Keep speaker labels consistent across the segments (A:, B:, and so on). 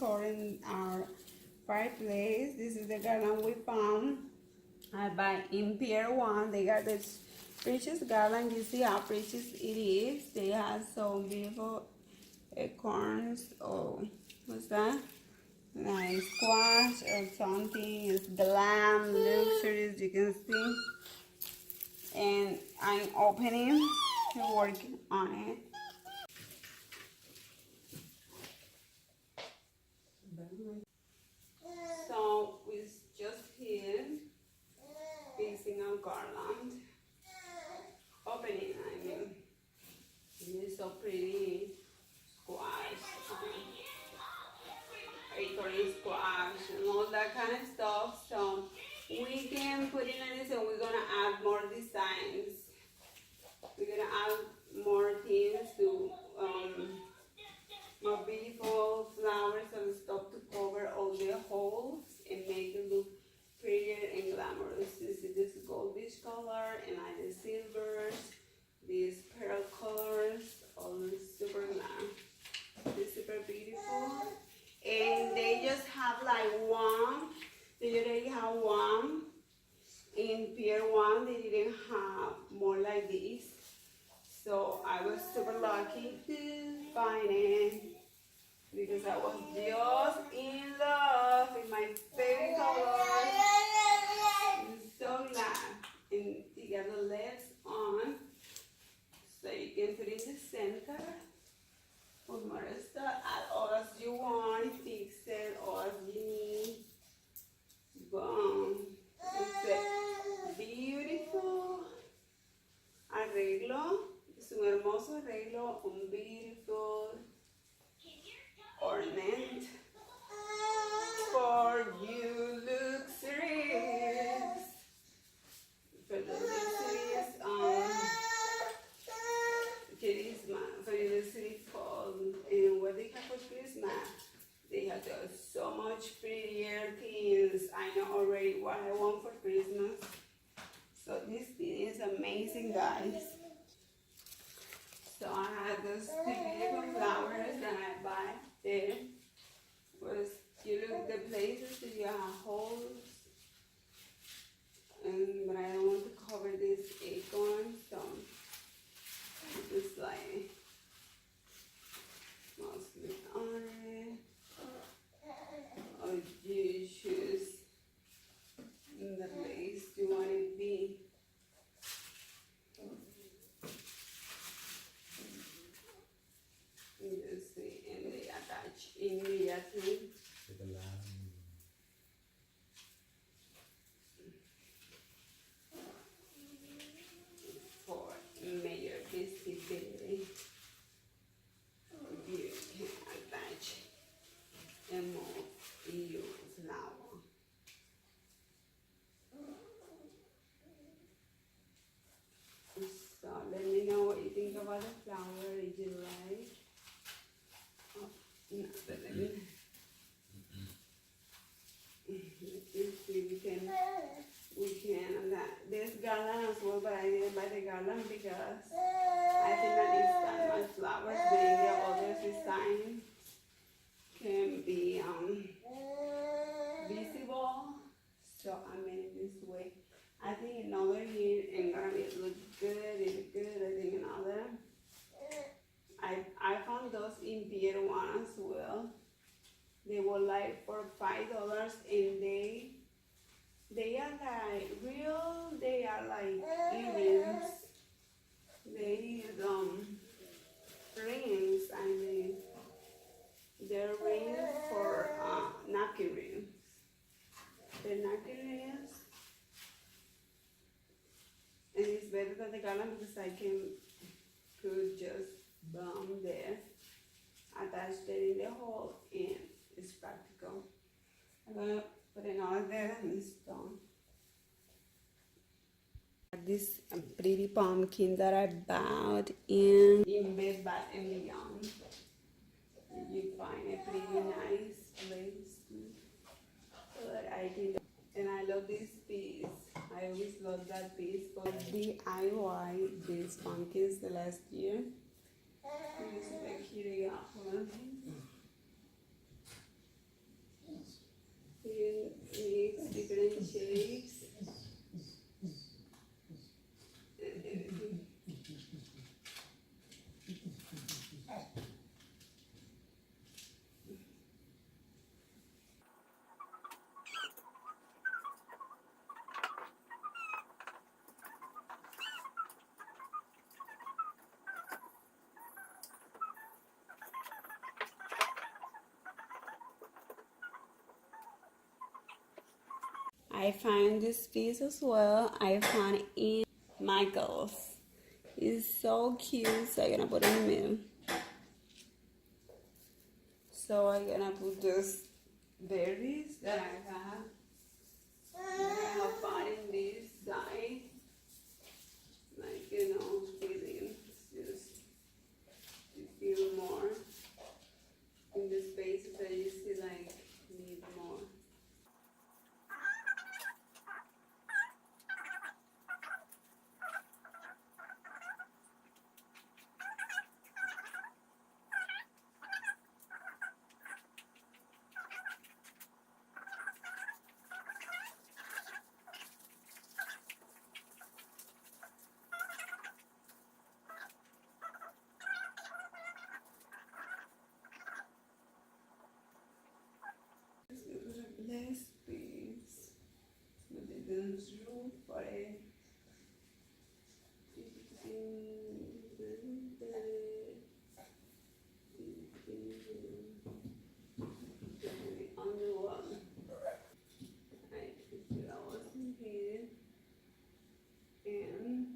A: decor in our fireplace. This is the garland we found by in Pier 1. They got this precious garland. You see how precious it is. They have some beautiful acorns. Oh, what's that? Nice squash or something. It's glam luxuries, you can see. And I'm opening, working on it. So we just here fixing a garland. Opening, I mean. It's so pretty. Squash, acorn squash, and all that kind of stuff. So we can put in this, and we're gonna add more designs. We're gonna add more things to more beautiful flowers and stuff to cover all the holes and make it look prettier and glamorous. This is this goldish color, and I the silvers, these pearl colors, all super glam. It's super beautiful. And they just have like one. They already have one. In Pier 1, they didn't have more like this. So I was super lucky to find it because I was just in love with my favorite colors. I'm so glad. And you got the legs on, so you can put it in the center. Put more stuff, add all as you want, fix it all as you need. Boom. It's a beautiful arreglo. Es un hermoso arreglo, un beautiful ornament for you luxuries. For the luxuries Christmas, for the luxury fall, and what they have for Christmas, they have so much prettier things. I know already what I want for Christmas. So this thing is amazing, guys. So I had those two beautiful flowers that I buy there. Was you look the places that you have holes, but I don't want to cover this acorn, so just like mostly on it. Or you choose the place you want it to be. You just see, and they attach immediately. For major visibility, you can attach and move your flower. So let me know what you think about the flower. Did you like? Oh, no, but let me. We can this garland as well, but I didn't buy the garland because I think that it's that much flowers. Then the other design can be visible, so I made it this way. I think another year and gonna look good. It look good. I think another. I found those in Pier 1 as well. They were like for $5, and they are like real. They are like earrings. They rings. I mean, they're rings for napkin rings. The napkin rings, and it's better than the garland because I could just boom there, attach it in the hole, and it's practical. I'm gonna put it all there and it's done. This pretty pumpkin that I bought in Bed Bath & Beyond. You find a pretty nice place. But I think, and I love this piece. I always love that piece. But DIY these pumpkins the last year. This is like here you got one. different shapes and everything. I find this piece as well. I found it in Michael's. It's so cute, so I'm gonna put it in the middle. So I'm gonna put those berries that I have found in this side. Like, you know, feeling, just to feel more in the spaces that you see, like, need more. Less piece, but it doesn't room for it. Only one. I put that was in here, and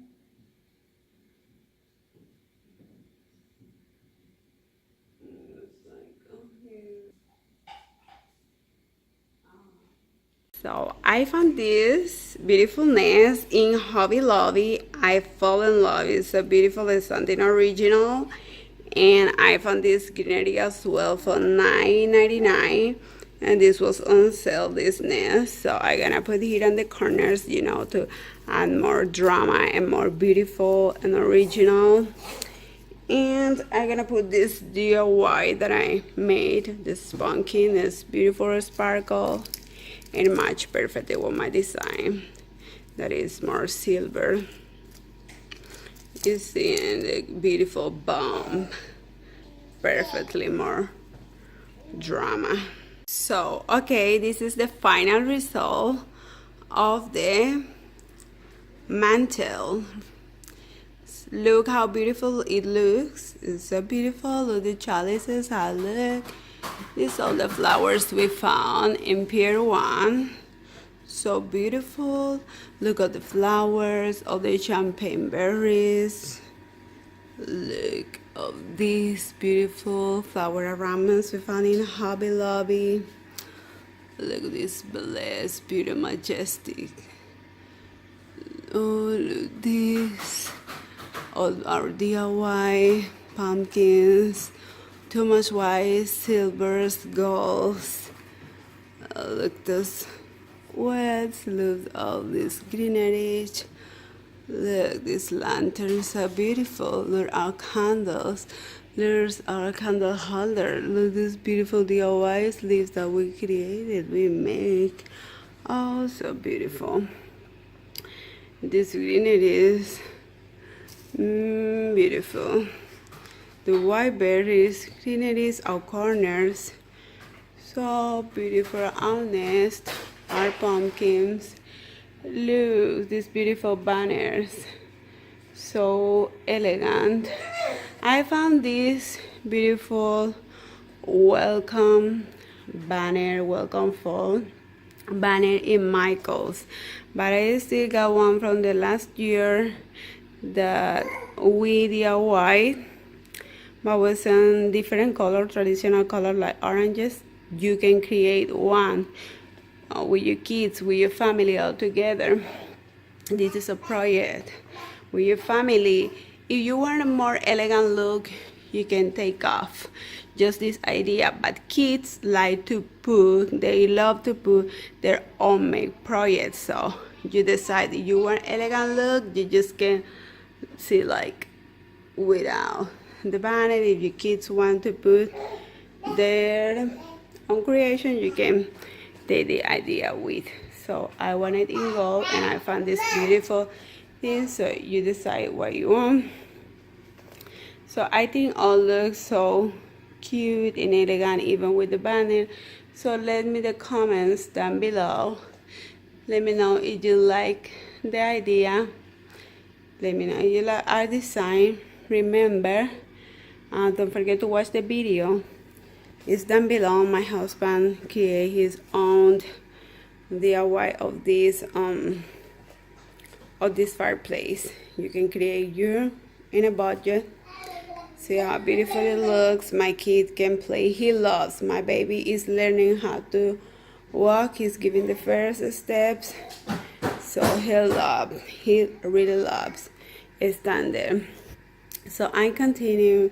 A: it's like on here. So I found this beautiful nest in Hobby Lobby. I fall in love. It's so beautiful. It's something original. And I found this greenery as well for $9.99. And this was on sale, this nest. So I'm gonna put it on the corners, you know, to add more drama and more beautiful and original. And I'm gonna put this DIY that I made, this pumpkin, this beautiful sparkle. It matched perfectly with my design that is more silver. You see the beautiful bomb, perfectly more drama. So okay, this is the final result of the mantle. Look how beautiful it looks. It's so beautiful. Look the chalices, how look. These are the flowers we found in Pier 1. So beautiful. Look at the flowers, all the champagne berries. Look at these beautiful flower aromas we found in Hobby Lobby. Look at this blessed, beautiful, majestic. Oh, look at this. All our DIY pumpkins. Too much white, silvers, golds. Look those weds. Look all this greenery. Look, these lanterns are beautiful. Look our candles. There's our candle holder. Look these beautiful DIY leaves that we created, we make. Oh, so beautiful. This greenery is beautiful. The white berries, greeneries, our corners. So beautiful, our nest, our pumpkins. Look, these beautiful banners. So elegant. I found this beautiful welcome banner, welcome fall banner in Michael's. But I still got one from the last year that we DIY. But was in different color, traditional color like oranges. You can create one with your kids, with your family all together. This is a project with your family. If you want a more elegant look, you can take off just this idea. But kids like to put, they love to put their own make projects. So you decide if you want elegant look, you just can see like without the banner. If your kids want to put their own creation, you can take the idea with. so I want it in gold, and I found this beautiful thing. So you decide what you want. So I think all looks so cute and elegant, even with the banner. So let me the comments down below. Let me know if you like the idea. Let me know if you like our design. Remember, don't forget to watch the video. It's down below. My husband created his own DIY of this fireplace. You can create your in a budget. See how beautiful it looks. My kid can play. He loves. My baby is learning how to walk. He's giving the first steps, so he really loves stand there. So I continue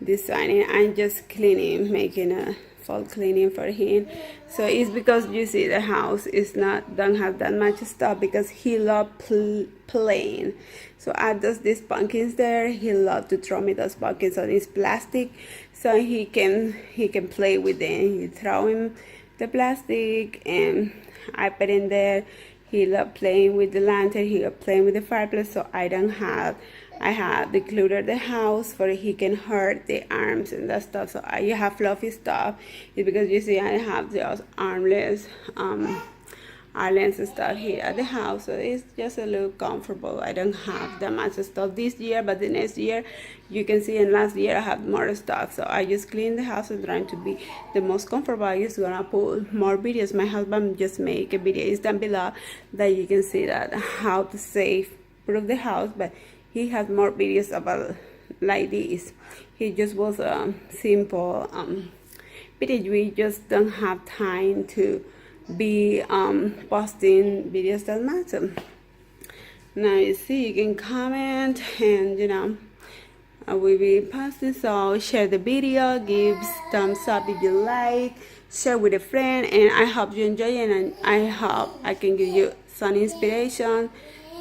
A: designing. I'm just cleaning, making a fall cleaning for him. So it's because you see the house is don't have that much stuff, because he loves playing. So I does these pumpkins there. He loves to throw me those pumpkins on his plastic, so he can play with them. He throw him the plastic, and I put in there. He loved playing with the lantern. He loved playing with the fireplace. So I have decluttered the house for he can hurt the arms and that stuff. So you have fluffy stuff. It's because you see I have those armless stuff here at the house, so it's just a little comfortable. I don't have that much stuff this year, but the next year you can see, and last year I have more stuff. So I just clean the house and trying to be the most comfortable. I just gonna put more videos. My husband just make a video, it's down below, that you can see that how to proof the house, but he has more videos about like this. He just was a simple video. We just don't have time to be posting videos that matter. Now you see, you can comment, and I will be posting. So share the video, give thumbs up if you like, share with a friend, and I hope you enjoy it, and I hope I can give you some inspiration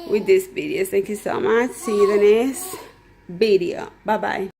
A: with this video. Thank you so much. See you in the next video. Bye bye.